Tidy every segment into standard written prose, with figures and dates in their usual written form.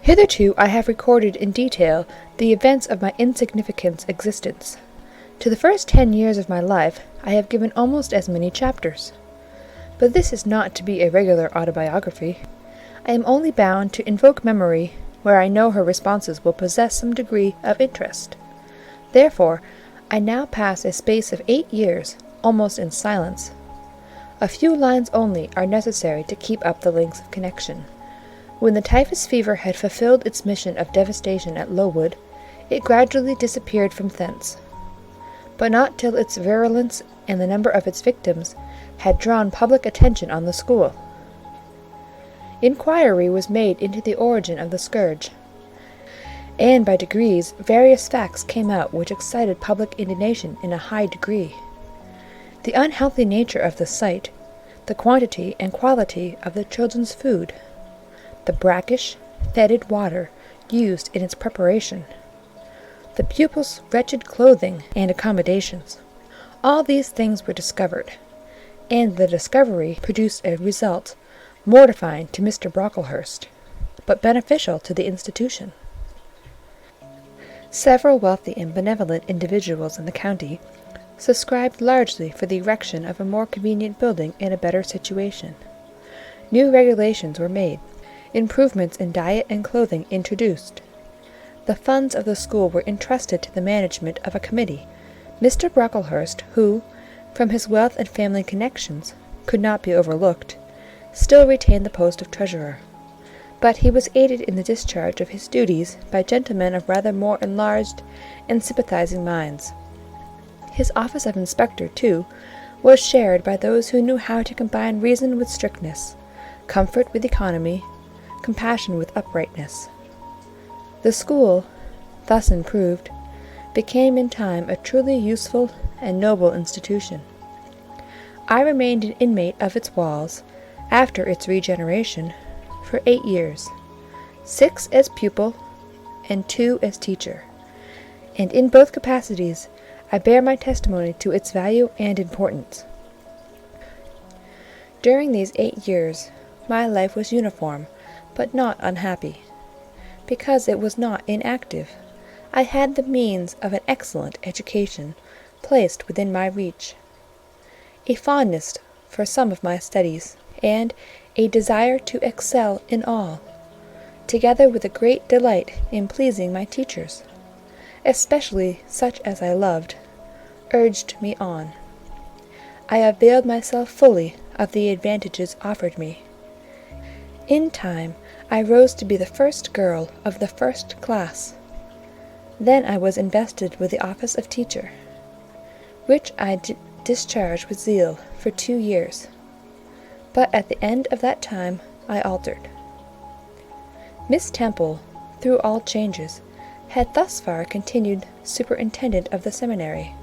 Hitherto I have recorded in detail the events of my insignificant existence. To the first 10 years of my life I have given almost as many chapters. But this is not to be a regular autobiography. I am only bound to invoke memory where I know her responses will possess some degree of interest. Therefore, I now pass a space of 8 years almost in silence. A few lines only are necessary to keep up the links of connection. When the typhus fever had fulfilled its mission of devastation at Lowood, it gradually disappeared from thence, but not till its virulence and the number of its victims had drawn public attention on the school. Inquiry was made into the origin of the scourge, and by degrees various facts came out which excited public indignation in a high degree. The unhealthy nature of the site, the quantity and quality of the children's food, the brackish, fetid water used in its preparation, the pupils' wretched clothing and accommodations, all these things were discovered, and the discovery produced a result mortifying to Mr. Brocklehurst, but beneficial to the institution. Several wealthy and benevolent individuals in the county subscribed largely for the erection of a more convenient building in a better situation. New regulations were made, improvements in diet and clothing introduced. The funds of the school were entrusted to the management of a committee. Mr. Brocklehurst, who, from his wealth and family connections, could not be overlooked, still retained the post of treasurer, but he was aided in the discharge of his duties by gentlemen of rather more enlarged and sympathizing minds. His office of inspector, too, was shared by those who knew how to combine reason with strictness, comfort with economy, compassion with uprightness. The school, thus improved, became in time a truly useful and noble institution. I remained an inmate of its walls, after its regeneration, for 8 years, 6 as pupil and 2 as teacher, and in both capacities I bear my testimony to its value and importance. During these 8 years my life was uniform, but not unhappy. Because it was not inactive, I had the means of an excellent education placed within my reach, a fondness for some of my studies, and a desire to excel in all, together with a great delight in pleasing my teachers, especially such as I loved, urged me on. I availed myself fully of the advantages offered me. In time I rose to be the first girl of the first class. Then I was invested with the office of teacher, which I discharged with zeal for 2 years. But at the end of that time I altered. Miss Temple, through all changes, had thus far continued superintendent of the seminary.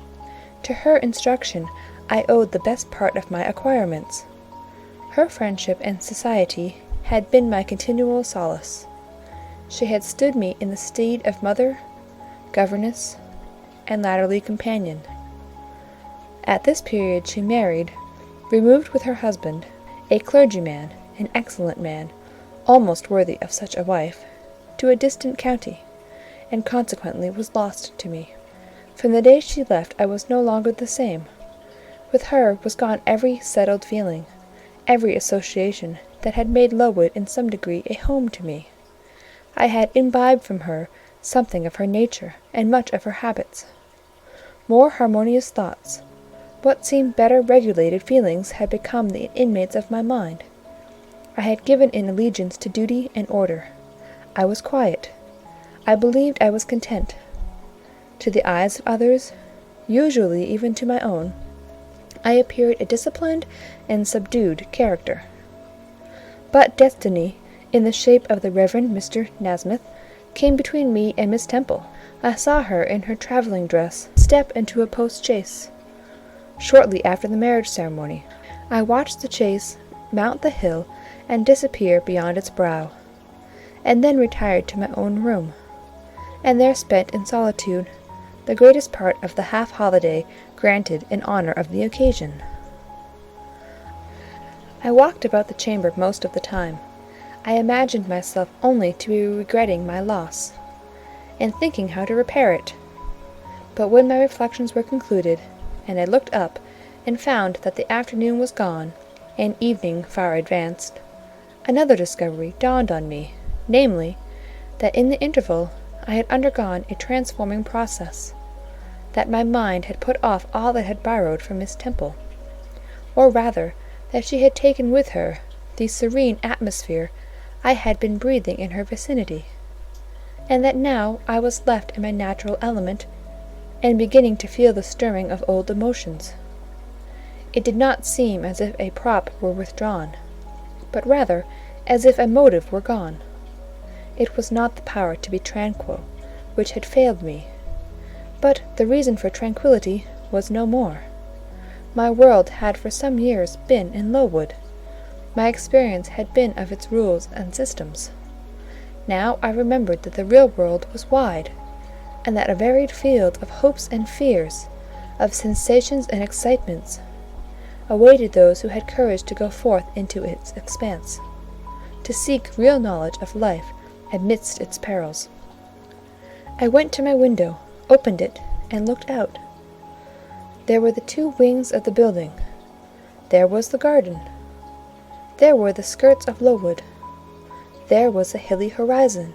To her instruction I owed the best part of my acquirements. Her friendship and society had been my continual solace. She had stood me in the stead of mother, governess, and latterly companion. At this period she married, removed with her husband, a clergyman, an excellent man, almost worthy of such a wife, to a distant county, and consequently was lost to me. From the day she left I was no longer the same. With her was gone every settled feeling, every association that had made Lowood in some degree a home to me. I had imbibed from her something of her nature and much of her habits. More harmonious thoughts, what seemed better regulated feelings had become the inmates of my mind. I had given in allegiance to duty and order. I was quiet. I believed I was content. To the eyes of others, usually even to my own, I appeared a disciplined and subdued character. But destiny, in the shape of the Reverend Mr. Nasmyth, came between me and Miss Temple. I saw her in her travelling dress step into a post-chaise. Shortly after the marriage ceremony, I watched the chaise mount the hill and disappear beyond its brow, and then retired to my own room, and there spent in solitude the greatest part of the half-holiday granted in honour of the occasion. I walked about the chamber most of the time. I imagined myself only to be regretting my loss, and thinking how to repair it. But when my reflections were concluded, and I looked up and found that the afternoon was gone, and evening far advanced, another discovery dawned on me, namely, that in the interval I had undergone a transforming process, that my mind had put off all it had borrowed from Miss Temple, or rather that she had taken with her the serene atmosphere I had been breathing in her vicinity, and that now I was left in my natural element, and beginning to feel the stirring of old emotions. It did not seem as if a prop were withdrawn, but rather as if a motive were gone. It was not the power to be tranquil which had failed me, but the reason for tranquillity was no more. My world had for some years been in Lowood. My experience had been of its rules and systems. Now I remembered that the real world was wide, and that a varied field of hopes and fears, of sensations and excitements, awaited those who had courage to go forth into its expanse, to seek real knowledge of life amidst its perils. I went to my window, opened it, and looked out. There were the two wings of the building. There was the garden. There were the skirts of Lowood. There was the hilly horizon.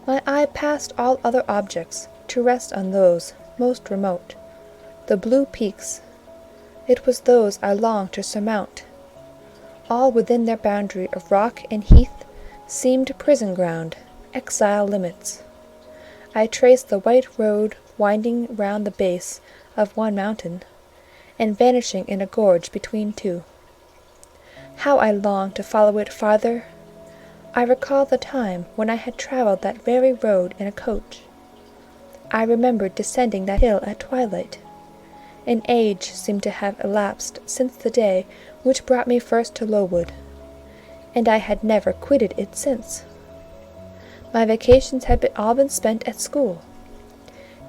My eye passed all other objects to rest on those most remote, the blue peaks. It was those I longed to surmount. All within their boundary of rock and heath seemed prison ground, exile limits. I traced the white road winding round the base of one mountain, and vanishing in a gorge between two. How I longed to follow it farther! I recalled the time when I had travelled that very road in a coach. I remembered descending that hill at twilight. An age seemed to have elapsed since the day which brought me first to Lowood, and I had never quitted it since. My vacations had all been spent at school.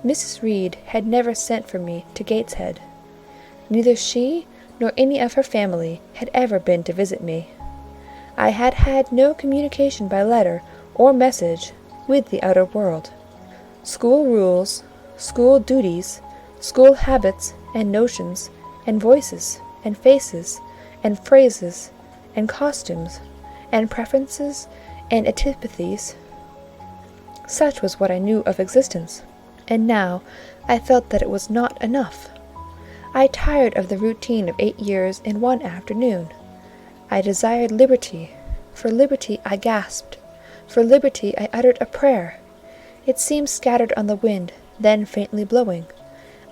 Mrs. Reed had never sent for me to Gateshead. Neither she nor any of her family had ever been to visit me. I had had no communication by letter or message with the outer world. School rules, school duties, school habits and notions, and voices, and faces, and phrases, and costumes, and preferences, and antipathies. Such was what I knew of existence, and now I felt that it was not enough. I tired of the routine of 8 years in one afternoon. I desired liberty. For liberty I gasped. For liberty I uttered a prayer. It seemed scattered on the wind, then faintly blowing.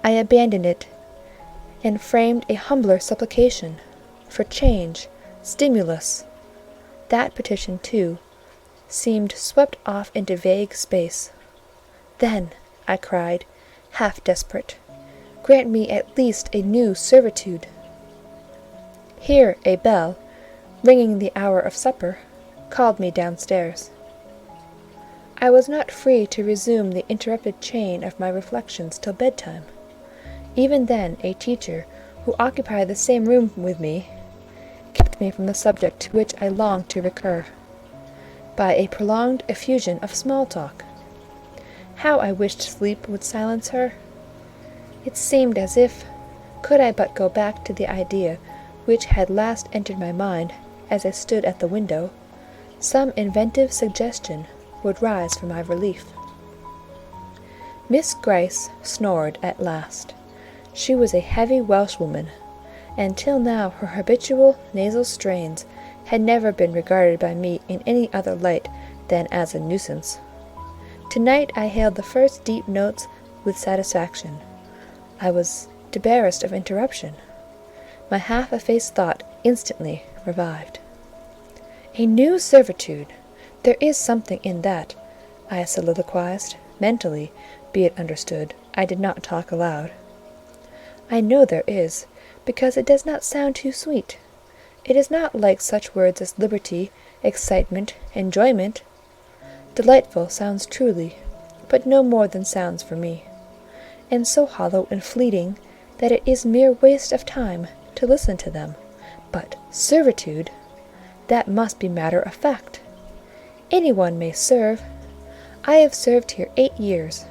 I abandoned it, and framed a humbler supplication, for change, stimulus. That petition, too, seemed swept off into vague space. Then, I cried, half desperate, grant me at least a new servitude. Here a bell, ringing the hour of supper, called me downstairs. I was not free to resume the interrupted chain of my reflections till bedtime. Even then a teacher, who occupied the same room with me, kept me from the subject to which I longed to recur, by a prolonged effusion of small talk. How I wished sleep would silence her! It seemed as if, could I but go back to the idea which had last entered my mind as I stood at the window, some inventive suggestion would rise for my relief. Miss Gryce snored at last. She was a heavy Welshwoman, and till now her habitual nasal strains had never been regarded by me in any other light than as a nuisance. To-night I hailed the first deep notes with satisfaction. I was debarrassed of interruption. My half-effaced thought instantly revived. A new servitude! There is something in that, I soliloquized, mentally, be it understood. I did not talk aloud. I know there is, because it does not sound too sweet. It is not like such words as liberty, excitement, enjoyment. Delightful sounds truly, but no more than sounds for me, and so hollow and fleeting that it is mere waste of time to listen to them. But servitude! That must be matter of fact. Any one may serve. I have served here 8 years.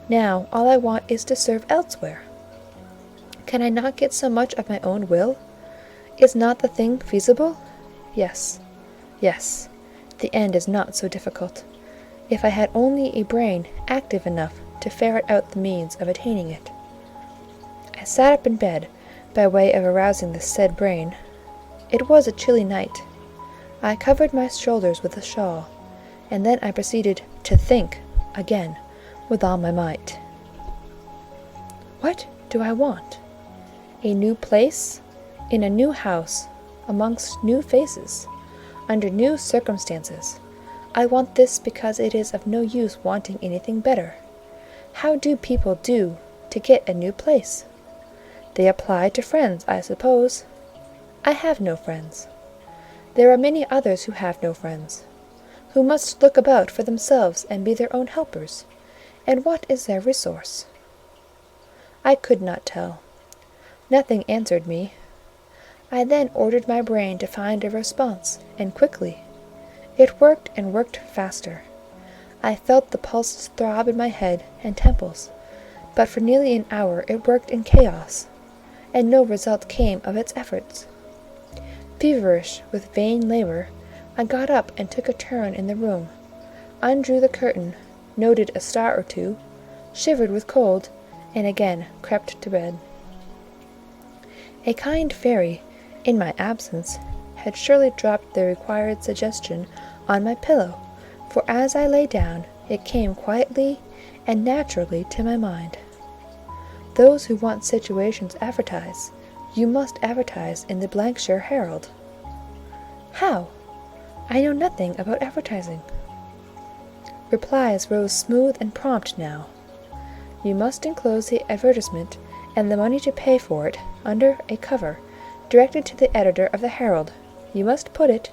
Now all I want is to serve elsewhere. Can I not get so much of my own will? Is not the thing feasible? Yes, yes, the end is not so difficult, if I had only a brain active enough to ferret out the means of attaining it. I sat up in bed, by way of arousing the said brain. It was a chilly night. I covered my shoulders with a shawl, and then I proceeded to think again with all my might. What do I want? A new place, in a new house, amongst new faces, under new circumstances. I want this because it is of no use wanting anything better. How do people do to get a new place? They apply to friends, I suppose. I have no friends. There are many others who have no friends, who must look about for themselves and be their own helpers. And what is their resource? I could not tell. Nothing answered me. I then ordered my brain to find a response, and quickly. It worked and worked faster. I felt the pulses throb in my head and temples, but for nearly an hour it worked in chaos, and no result came of its efforts. Feverish with vain labor, I got up and took a turn in the room, undrew the curtain, noted a star or two, shivered with cold, and again crept to bed. A kind fairy, in my absence, had surely dropped the required suggestion on my pillow, for as I lay down, it came quietly and naturally to my mind. Those who want situations advertise. You must advertise in the Blankshire Herald. How? I know nothing about advertising. Replies rose smooth and prompt now. You must enclose the advertisement and the money to pay for it under a cover, directed to the editor of the Herald. You must put it,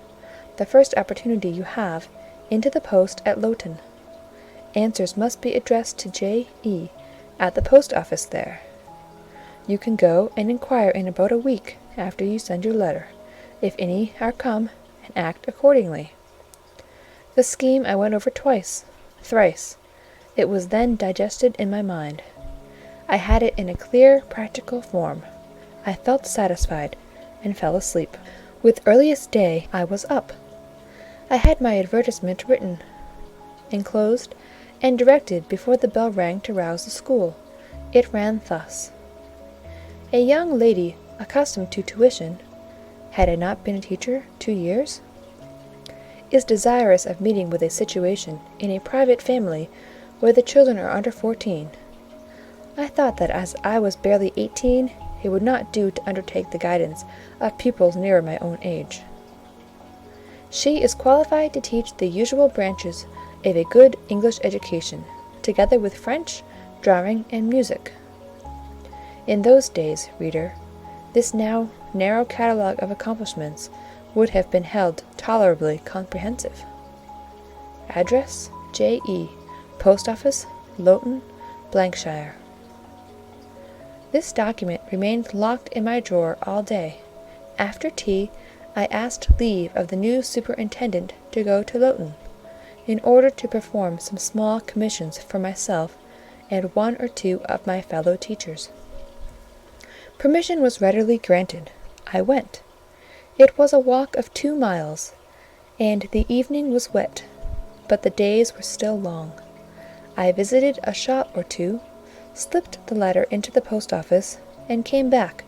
the first opportunity you have, into the post at Loughton. Answers must be addressed to J.E. at the post office there. You can go and inquire in about a week after you send your letter, if any are come, and act accordingly. The scheme I went over twice, thrice. It was then digested in my mind. I had it in a clear, practical form. I felt satisfied, and fell asleep. With earliest day I was up. I had my advertisement written, enclosed, and directed before the bell rang to rouse the school. It ran thus: A young lady accustomed to tuition, had I not been a teacher 2 years, is desirous of meeting with a situation in a private family where the children are under 14. I thought that as I was barely 18, it would not do to undertake the guidance of pupils nearer my own age. She is qualified to teach the usual branches of a good English education, together with French, drawing, and music. In those days, reader, this now narrow catalogue of accomplishments would have been held tolerably comprehensive. Address, J.E., Post Office, Loughton, Blankshire. This document remained locked in my drawer all day. After tea, I asked leave of the new superintendent to go to Loughton, in order to perform some small commissions for myself and 1 or 2 of my fellow teachers. Permission was readily granted. I went. It was a walk of 2 miles, and the evening was wet, but the days were still long. I visited a shop or 2, slipped the letter into the post office, and came back,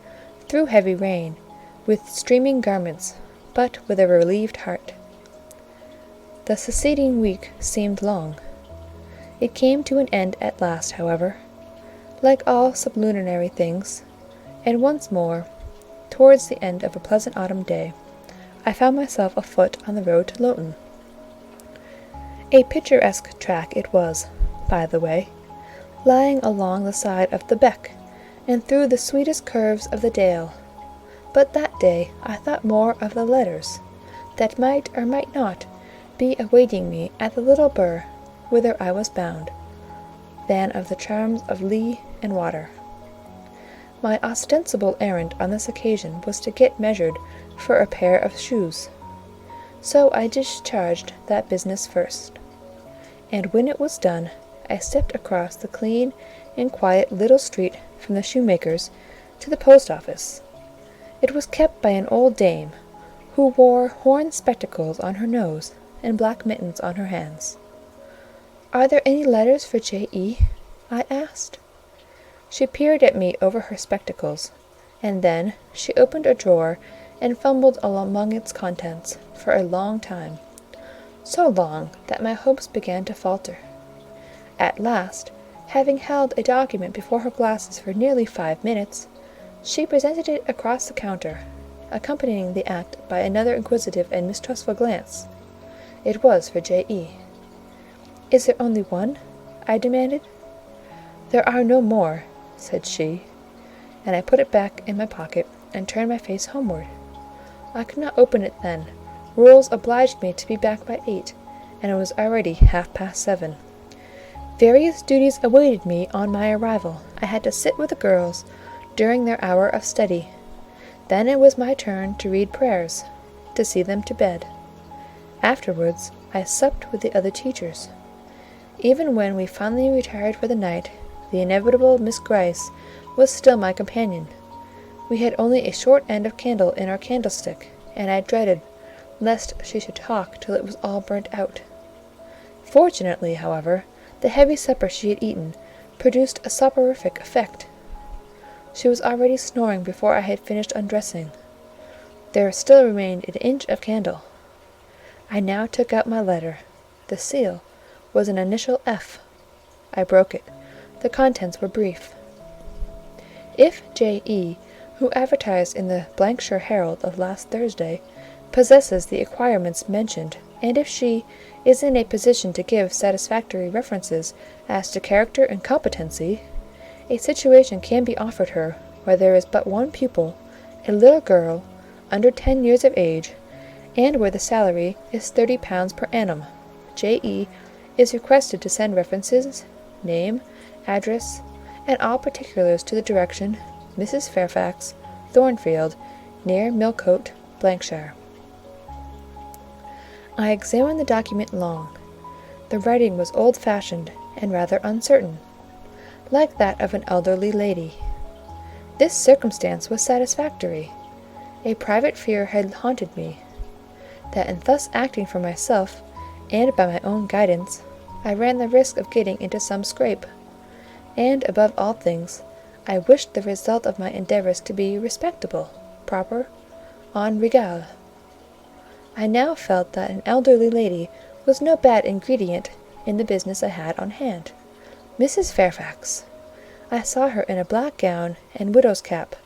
through heavy rain, with streaming garments, but with a relieved heart. The succeeding week seemed long. It came to an end at last, however, like all sublunary things, and once more, towards the end of a pleasant autumn day, I found myself afoot on the road to Loughton. A picturesque track it was, by the way, lying along the side of the beck, and through the sweetest curves of the dale. But that day I thought more of the letters, that might or might not be awaiting me at the little burgh whither I was bound, than of the charms of lea and water. My ostensible errand on this occasion was to get measured for a pair of shoes. So I discharged that business first. And when it was done, I stepped across the clean and quiet little street from the shoemaker's to the post office. It was kept by an old dame, who wore horn spectacles on her nose and black mittens on her hands. "Are there any letters for J.E.?" I asked. She peered at me over her spectacles, and then she opened a drawer and fumbled among its contents for a long time, so long that my hopes began to falter. At last, having held a document before her glasses for nearly 5 minutes, she presented it across the counter, accompanying the act by another inquisitive and mistrustful glance. It was for J.E. "Is there only one?" I demanded. "There are no more," said she, and I put it back in my pocket and turned my face homeward. I could not open it then. Rules obliged me to be back by 8, and it was already 7:30. Various duties awaited me on my arrival. I had to sit with the girls during their hour of study. Then it was my turn to read prayers, to see them to bed. Afterwards I supped with the other teachers. Even when we finally retired for the night, the inevitable Miss Gryce was still my companion. We had only a short end of candle in our candlestick, and I dreaded lest she should talk till it was all burnt out. Fortunately, however, the heavy supper she had eaten produced a soporific effect. She was already snoring before I had finished undressing. There still remained an inch of candle. I now took out my letter. The seal was an initial F. I broke it. The contents were brief. "If J.E., who advertised in the Shire Herald of last Thursday, possesses the acquirements mentioned, and if she is in a position to give satisfactory references as to character and competency, a situation can be offered her where there is but one pupil, a little girl, under 10 years of age, and where the salary is £30 per annum. J.E. is requested to send references, name, address, and all particulars to the direction Mrs. Fairfax, Thornfield, near Millcote, Shire." I examined the document long. The writing was old-fashioned and rather uncertain, like that of an elderly lady. This circumstance was satisfactory. A private fear had haunted me, that in thus acting for myself, and by my own guidance, I ran the risk of getting into some scrape, and, above all things, I wished the result of my endeavours to be respectable, proper, en règle. I now felt that an elderly lady was no bad ingredient in the business I had on hand. Mrs. Fairfax. I saw her in a black gown and widow's cap,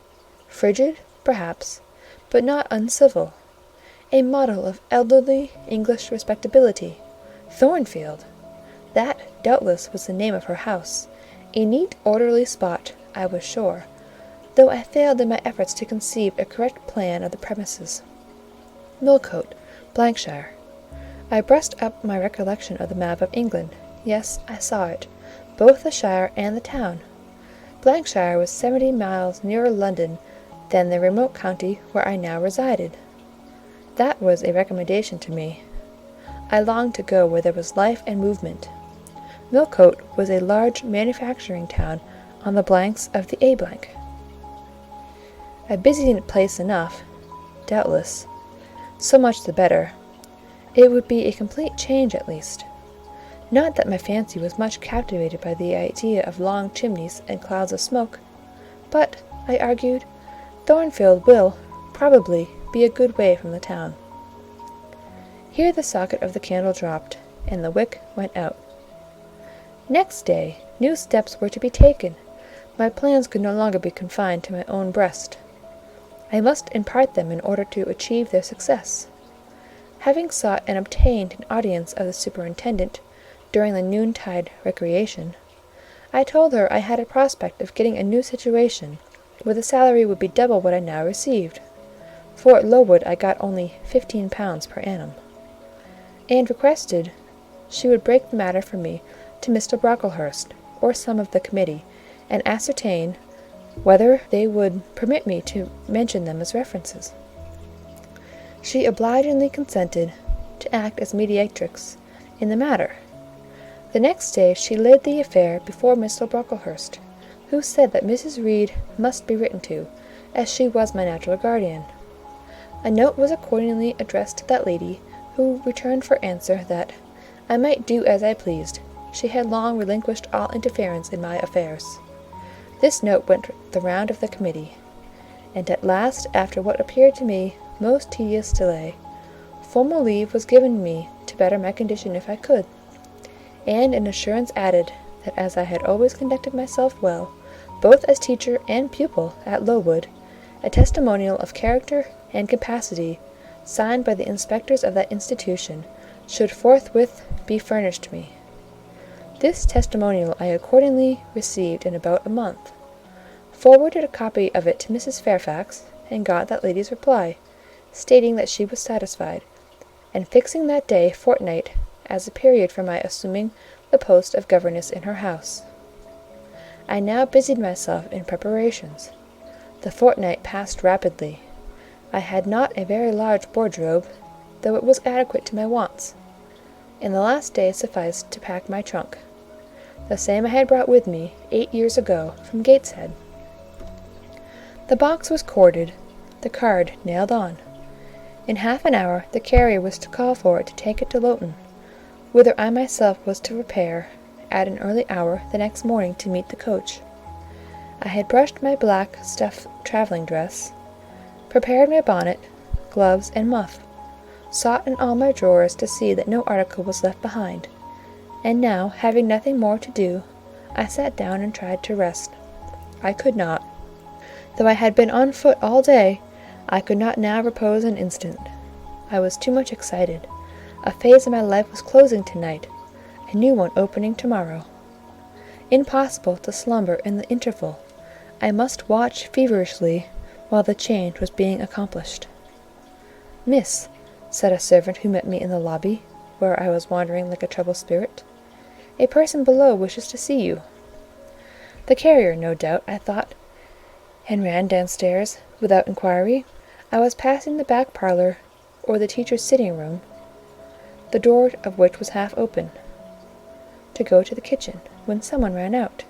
frigid, perhaps, but not uncivil, a model of elderly English respectability. Thornfield! That, doubtless, was the name of her house, a neat, orderly spot, I was sure, though I failed in my efforts to conceive a correct plan of the premises. Millcote, Shire. I brushed up my recollection of the map of England. Yes, I saw it, both the shire and the town. Shire was 70 miles nearer London than the remote county where I now resided. That was a recommendation to me. I longed to go where there was life and movement. Millcote was a large manufacturing town on the blanks of the A. A busy place enough, doubtless. So much the better. It would be a complete change at least. Not that my fancy was much captivated by the idea of long chimneys and clouds of smoke, but, I argued, Thornfield will, probably, be a good way from the town. Here the socket of the candle dropped, and the wick went out. Next day, new steps were to be taken. My plans could no longer be confined to my own breast. I must impart them in order to achieve their success. Having sought and obtained an audience of the superintendent during the noontide recreation, I told her I had a prospect of getting a new situation, where the salary would be double what I now received, for at Lowood I got only £15 per annum, and requested she would break the matter for me to Mr. Brocklehurst, or some of the committee, and ascertain whether they would permit me to mention them as references. She obligingly consented, to act as mediatrix in the matter. The next day she laid the affair before Mr. Brocklehurst, who said that Mrs. Reed must be written to, as she was my natural guardian. A note was accordingly addressed to that lady, who returned for answer that I might do as I pleased. She had long relinquished all interference in my affairs. This note went the round of the committee, and at last, after what appeared to me most tedious delay, formal leave was given me to better my condition if I could, and an assurance added that as I had always conducted myself well, both as teacher and pupil at Lowood, a testimonial of character and capacity, signed by the inspectors of that institution, should forthwith be furnished me. This testimonial I accordingly received in about a month, forwarded a copy of it to Mrs. Fairfax, and got that lady's reply, stating that she was satisfied, and fixing that day fortnight as the period for my assuming the post of governess in her house. I now busied myself in preparations. The fortnight passed rapidly. I had not a very large wardrobe, though it was adequate to my wants, and the last day sufficed to pack my trunk, the same I had brought with me 8 years ago from Gateshead. The box was corded, the card nailed on. In half an hour the carrier was to call for it to take it to Lowton, whither I myself was to repair at an early hour the next morning to meet the coach. I had brushed my black stuff travelling dress, prepared my bonnet, gloves, and muff, sought in all my drawers to see that no article was left behind, and now, having nothing more to do, I sat down and tried to rest. I could not. Though I had been on foot all day, I could not now repose an instant. I was too much excited. A phase of my life was closing to-night, a new one opening to-morrow. Impossible to slumber in the interval. I must watch feverishly while the change was being accomplished. "Miss," said a servant who met me in the lobby, where I was wandering like a troubled spirit, "a person below wishes to see you." The carrier, no doubt, I thought, and ran downstairs without inquiry. I was passing the back parlour, or the teacher's sitting-room, the door of which was half open, to go to the kitchen, when someone ran out.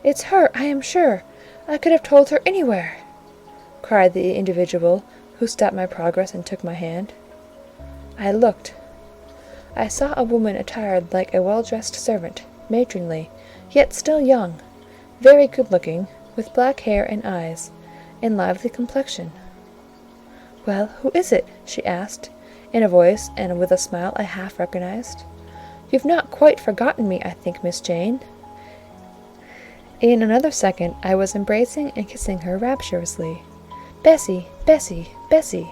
"It's her, I am sure. I could have told her anywhere," cried the individual who stopped my progress and took my hand. I looked. I saw a woman attired like a well-dressed servant, matronly, yet still young, very good-looking, with black hair and eyes, and lively complexion. "Well, who is it?" she asked, in a voice and with a smile I half recognized. "You've not quite forgotten me, I think, Miss Jane." In another second I was embracing and kissing her rapturously. "Bessie, Bessie, Bessie,"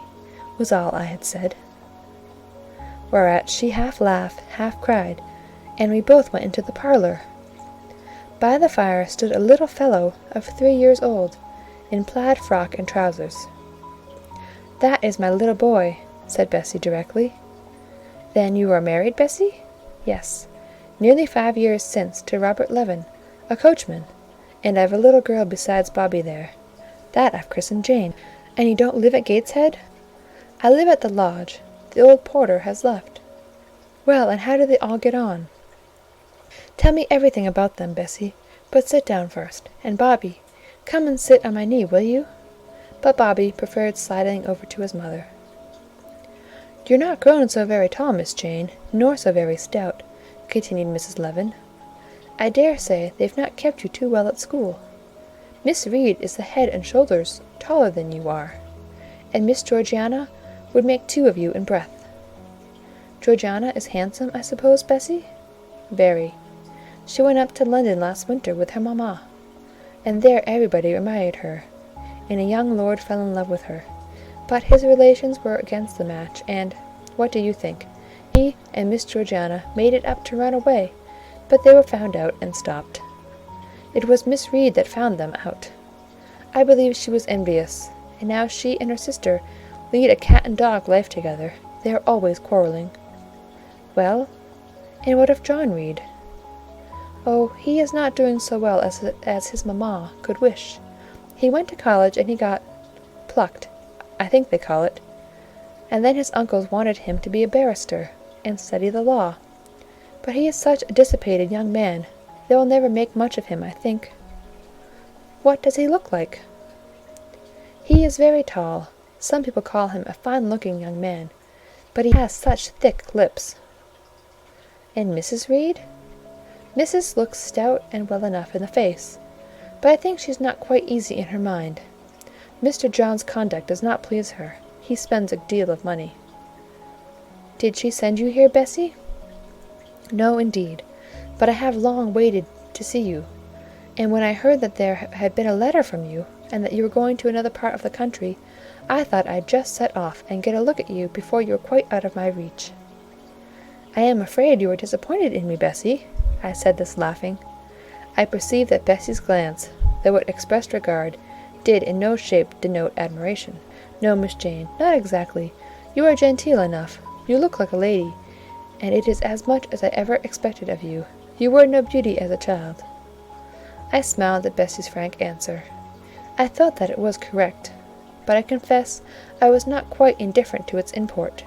was all I had said. Whereat she half laughed, half cried, and we both went into the parlour. By the fire stood a little fellow of 3 years old, in plaid frock and trousers. "That is my little boy," said Bessie directly. "Then you are married, Bessie?" "Yes, nearly 5 years since, to Robert Levin, a coachman, and I've a little girl besides Bobby there. That I've christened Jane." "And you don't live at Gateshead?" "I live at the lodge. The old porter has left." "Well, and how do they all get on?" "Tell me everything about them, Bessie, but sit down first. And Bobby, come and sit on my knee, will you?" But Bobby preferred sliding over to his mother. "You're not grown so very tall, Miss Jane, nor so very stout," continued Mrs. Levin. "I dare say they've not kept you too well at school. Miss Reed is the head and shoulders taller than you are, and Miss Georgiana would make 2 of you in breadth. Georgiana is handsome, I suppose, Bessie?" "Very. She went up to London last winter with her mamma, and there everybody admired her, and a young lord fell in love with her, but his relations were against the match, and, what do you think, he and Miss Georgiana made it up to run away, but they were found out and stopped. It was Miss Reed that found them out. I believe she was envious, and now she and her sister lead a cat-and-dog life together. They are always quarrelling." "Well, and what of John Reed?" "Oh, he is not doing so well as his mamma could wish. He went to college, and he got plucked, I think they call it, and then his uncles wanted him to be a barrister, and study the law. But he is such a dissipated young man, they will never make much of him, I think." "What does he look like?" "He is very tall. Some people call him a fine-looking young man, but he has such thick lips." "And Mrs. Reed?" "Mrs. looks stout and well enough in the face, but I think she's not quite easy in her mind. Mr. John's conduct does not please her. He spends a deal of money." "Did she send you here, Bessie?" "No, indeed, but I have long waited to see you, and when I heard that there had been a letter from you, and that you were going to another part of the country, I thought I'd just set off and get a look at you before you were quite out of my reach." "I am afraid you are disappointed in me, Bessie." I said this laughing. I perceived that Bessie's glance, though it expressed regard, did in no shape denote admiration. "No, Miss Jane, not exactly. You are genteel enough. You look like a lady, and it is as much as I ever expected of you. You were no beauty as a child." I smiled at Bessie's frank answer. I felt that it was correct, but I confess I was not quite indifferent to its import.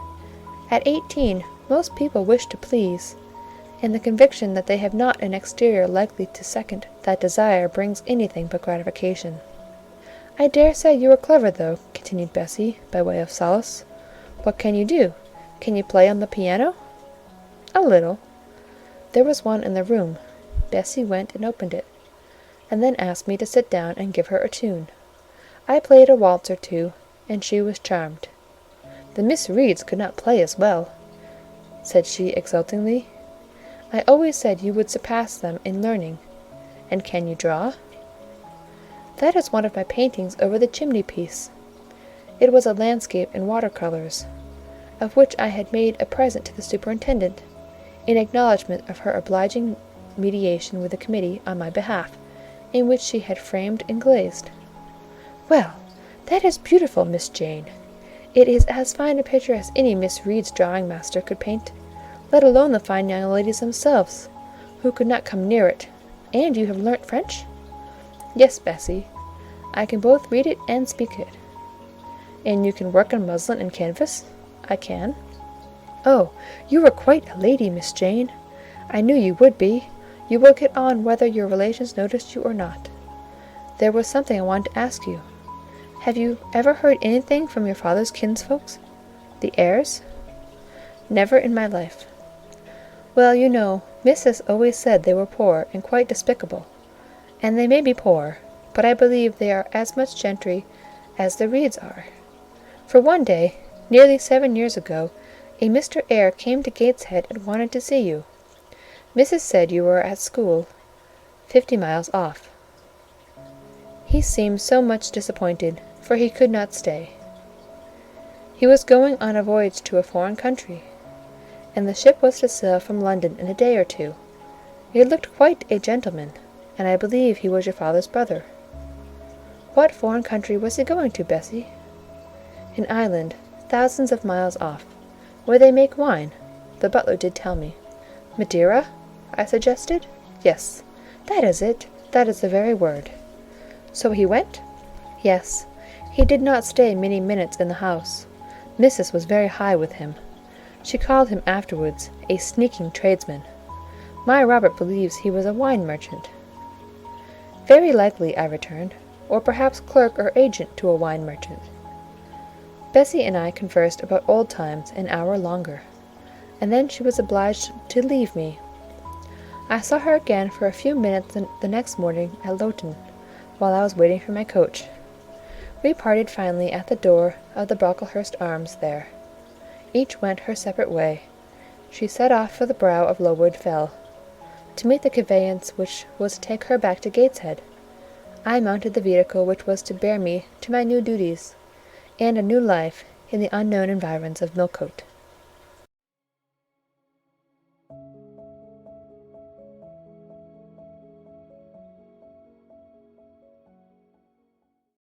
At 18, most people wish to please, and the conviction that they have not an exterior likely to second that desire brings anything but gratification. "I dare say you are clever, though," continued Bessie, by way of solace. "What can you do? Can you play on the piano?" "A little." There was one in the room. Bessie went and opened it, and then asked me to sit down and give her a tune. I played a waltz or two, and she was charmed. "The Miss Reeds could not play as well," said she exultingly. "I always said you would surpass them in learning. And can you draw?" "That is one of my paintings over the chimney-piece." It was a landscape in water-colours, of which I had made a present to the superintendent, in acknowledgment of her obliging mediation with the committee on my behalf, in which she had framed and glazed. "Well, that is beautiful, Miss Jane. It is as fine a picture as any Miss Reed's drawing-master could paint, let alone the fine young ladies themselves, who could not come near it. And you have learnt French?" "Yes, Bessie, I can both read it and speak it." "And you can work on muslin and canvas?" "I can." "Oh, you are quite a lady, Miss Jane. I knew you would be. You will get on whether your relations noticed you or not. There was something I wanted to ask you. Have you ever heard anything from your father's kinsfolks, the Eyres?" "Never in my life." "Well, you know, Missus always said they were poor and quite despicable, and they may be poor, but I believe they are as much gentry as the Reeds are. For one day, nearly 7 years ago, a Mr. Eyre came to Gateshead and wanted to see you. Missus said you were at school 50 miles off. He seemed so much disappointed, for he could not stay. He was going on a voyage to a foreign country, and the ship was to sail from London in a day or two. He looked quite a gentleman, and I believe he was your father's brother." "What foreign country was he going to, Bessie?" "An island, thousands of miles off, where they make wine. The butler did tell me." "Madeira?" I suggested. "Yes, that is it. That is the very word." "So he went?" "Yes. He did not stay many minutes in the house. Missus was very high with him. She called him afterwards a sneaking tradesman. My Robert believes he was a wine merchant." "Very likely," I returned, "or perhaps clerk or agent to a wine merchant." Bessie and I conversed about old times an hour longer, and then she was obliged to leave me. I saw her again for a few minutes the next morning at Loughton, while I was waiting for my coach. We parted finally at the door of the Brocklehurst Arms there. Each went her separate way. She set off for the brow of Lowood Fell, to meet the conveyance which was to take her back to Gateshead. I mounted the vehicle which was to bear me to my new duties, and a new life in the unknown environs of Millcote.